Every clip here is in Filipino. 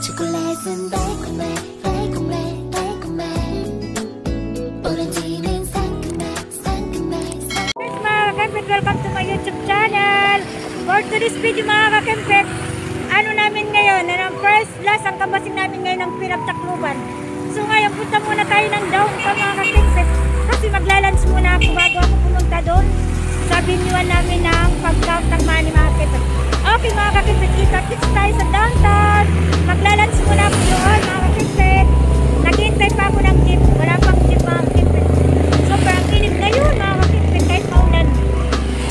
초콜릿은 달콤해 달콤해 달콤해 오렌지는 상큼해 상큼해 mga kakempet, welcome to my YouTube channel. For today's video mga kakempet, ano namin ngayon, first last ang kabasing namin ngayon ng Pinagtakluban. So ngayon punta muna tayo ng downtown mga kakempet, kasi maglalunch muna ako bago ako pumunta doon sa binyuan namin ng pag-count ng money mga kakempet. Okay mga kakempet, kita-kits tayo sa downtown. Maglalunch muna ako doon mga kakempet. Naghihintay pa ako ng jeep, wala pang jeep mga kakempet. Sobrang init ngayon mga kakempet, kahit maulan.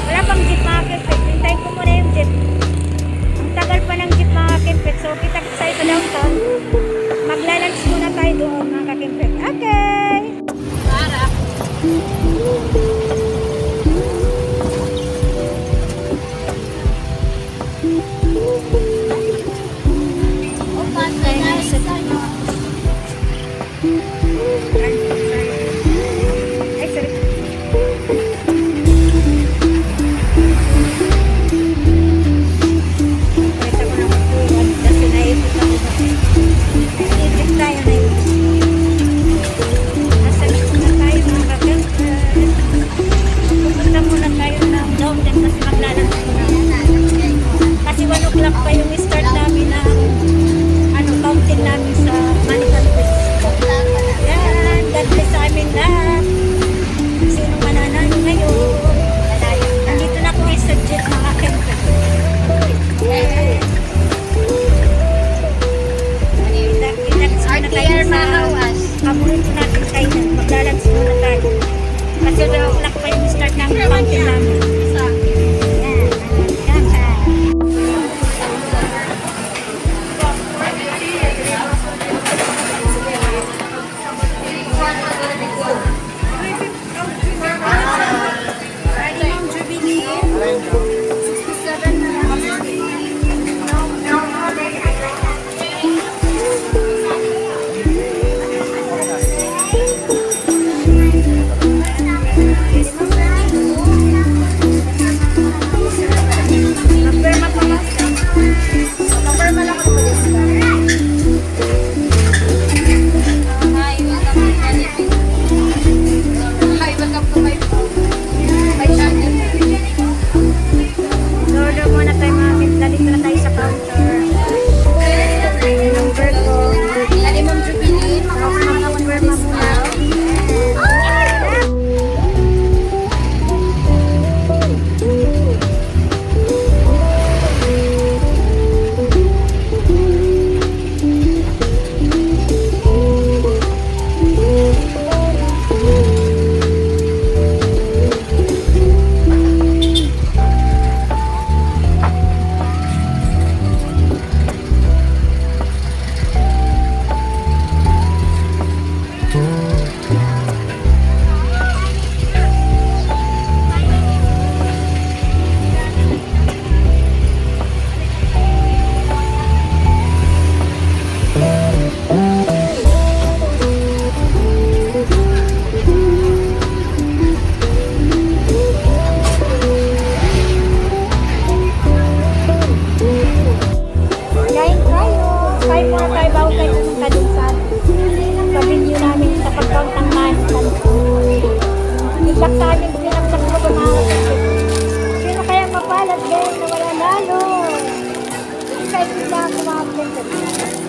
Wala pang jeep mga kakempet, hintayin ko muna yung jeep. Ang tagal pa ng jeep mga kakempet. So kita-kits tayo sa downtown. Maglalunch muna tayo doon mga kakempet. Okay! Para!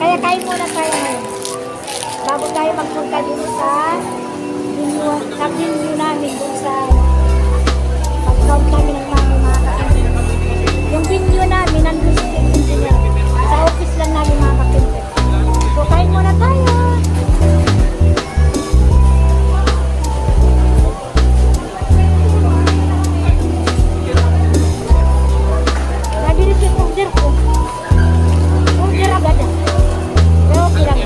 Kaya kain muna tayo ngayon bago tayo magpunta dito sa venue namin dun sa pag-count namin ng mga kakempet. Yung venue namin nandun sa office lang namin mga kakempet. So kain muna tayo. Nabilis yung order ko. Order agad yan. Pero okay lang.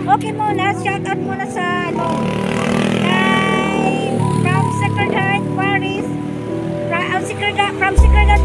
Okay muna, shout out muna sa kay from Secretariat Paris, from Secretariat